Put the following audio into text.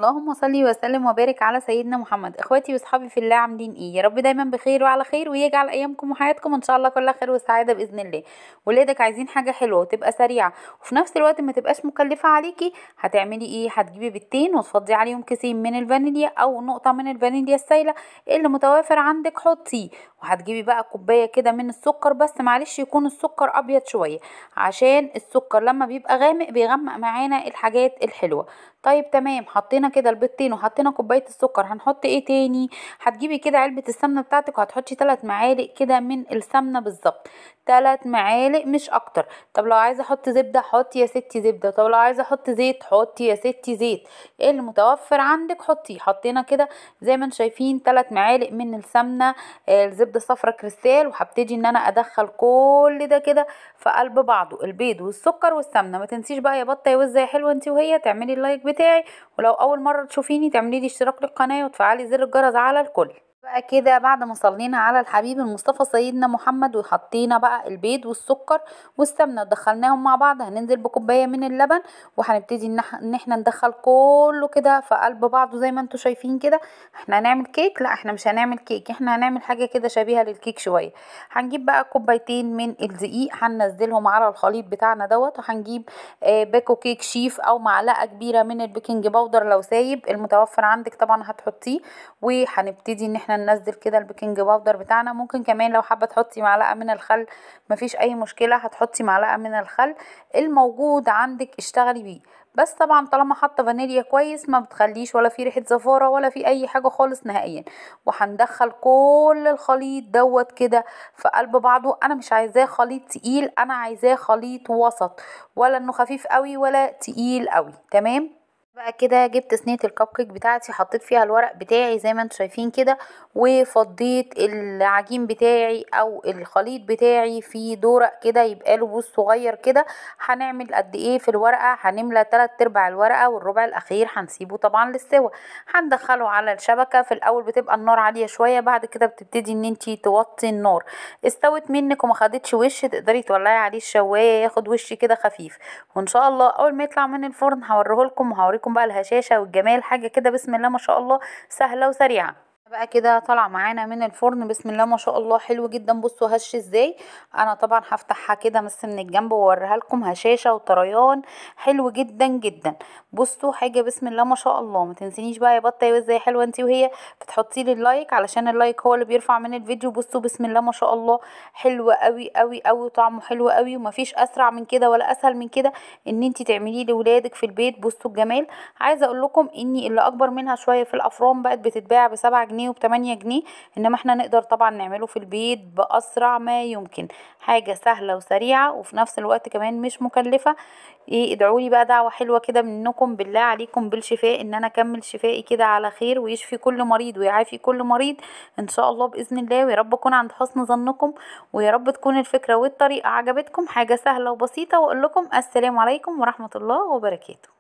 اللهم صل وسلم وبارك على سيدنا محمد. اخواتي واصحابي في الله، عاملين ايه؟ يا رب دايما بخير وعلى خير، ويجعل ايامكم وحياتكم ان شاء الله كلها خير وسعاده باذن الله. ولادك عايزين حاجه حلوه وتبقى سريعه وفي نفس الوقت ما تبقاش مكلفه عليكي. هتعملي ايه؟ هتجيبي بيضتين وتفضي عليهم كيسين من الفانيليا او نقطه من الفانيليا السايله اللي متوافر عندك حطيه. وهتجيبي بقى كوبايه كده من السكر، بس معلش يكون السكر ابيض شويه عشان السكر لما بيبقى غامق بيغمق معانا الحاجات الحلوه. طيب تمام، حطينا كده البيضتين وحطينا كوبايه السكر، هنحط ايه تاني؟ هتجيبي كده علبه السمنه بتاعتك وهتحطي 3 معالق كده من السمنه بالظبط، 3 معالق مش اكتر. طب لو عايزه احط زبده حطي يا ستي زبده، طب لو عايزه احط زيت حطي يا ستي زيت، ايه اللي متوفر عندك حطيه. حطينا كده زي ما انتم شايفين 3 معالق من السمنه، الزبده الصفرا كريستال. وهبتدي ان انا ادخل كل ده كده في قلب بعضه، البيض والسكر والسمنه. ما تنسيش بقى يا بطه يا وزه يا حلوه انت وهي تعملي اللايك بتاعي، ولو اول مره تشوفيني تعملي لي اشتراك للقناه وتفعلي زر الجرس على الكل. بقى كده بعد ما صلينا على الحبيب المصطفى سيدنا محمد وحطينا بقى البيض والسكر والسمنه دخلناهم مع بعض، هننزل بكوبايه من اللبن وهنبتدي ان احنا ندخل كله كده في قلب بعضه زي ما انتم شايفين كده. احنا هنعمل كيك؟ لا احنا مش هنعمل كيك، احنا هنعمل حاجه كده شبيهه للكيك شويه. هنجيب بقى كوبايتين من الدقيق هننزلهم على الخليط بتاعنا دوت، وهنجيب باكو كيك شيف او معلقه كبيره من البيكنج باودر لو سايب المتوفر عندك طبعا هتحطيه. وهنبتدي ان احنا ننزل كده البيكنج باودر بتاعنا. ممكن كمان لو حابه تحطي معلقه من الخل مفيش اي مشكله، هتحطي معلقه من الخل الموجود عندك اشتغلي بيه. بس طبعا طالما حاطه فانيليا كويس ما بتخليش ولا في ريحه زفاره ولا في اي حاجه خالص نهائيا. وهندخل كل الخليط دوت كده في قلب بعضه. انا مش عايزاه خليط تقيل، انا عايزاه خليط وسط، ولا انه خفيف قوي ولا تقيل قوي. تمام بقى كده جبت صينيه الكب كيك بتاعتي، حطيت فيها الورق بتاعي زي ما انتم شايفين كده، وفضيت العجين بتاعي او الخليط بتاعي في دورق كده يبقى له بوز صغير كده. هنعمل قد ايه في الورقه؟ هنملى 3/4 الورقه والربع الاخير هنسيبه طبعا للسوا. هندخله على الشبكه. في الاول بتبقى النار عاليه شويه، بعد كده بتبتدي ان انتي توطي النار. استوت منك وما خدتش وش تقدري تولعي عليه الشوايه ياخد وش كده خفيف. وان شاء الله اول ما يطلع من الفرن هوريهولكم وهوريكم بقى الهشاشة والجمال، حاجة كده بسم الله ما شاء الله سهلة وسريعة. بقى كده طالع معانا من الفرن بسم الله ما شاء الله حلو جدا. بصوا هش ازاي. انا طبعا هفتحها كده بس من الجنب واوريها لكم هشاشه وطريان حلو جدا جدا. بصوا حاجه بسم الله ما شاء الله. ما تنسينيش بقى يا بطه يا ازاي حلوه انت وهي بتحطي لي اللايك علشان اللايك هو اللي بيرفع من الفيديو. بصوا بسم الله ما شاء الله حلو قوي قوي قوي، طعمه حلو قوي ومفيش اسرع من كده ولا اسهل من كده ان انت تعمليه لاولادك في البيت. بصوا الجمال. عايزه اقول لكم اني اللي اكبر منها شويه في الافران بقت بتتباع ب7 جنيه وب8 جنيه، انما احنا نقدر طبعا نعمله في البيت باسرع ما يمكن. حاجه سهله وسريعه وفي نفس الوقت كمان مش مكلفه. ايه ادعولي بقى دعوه حلوه كده منكم بالله عليكم بالشفاء، ان انا اكمل شفائي كده على خير ويشفي كل مريض ويعافي كل مريض ان شاء الله باذن الله. ويا رب اكون عند حسن ظنكم، ويا رب تكون الفكره والطريقه عجبتكم. حاجه سهله وبسيطه، واقول لكم السلام عليكم ورحمه الله وبركاته.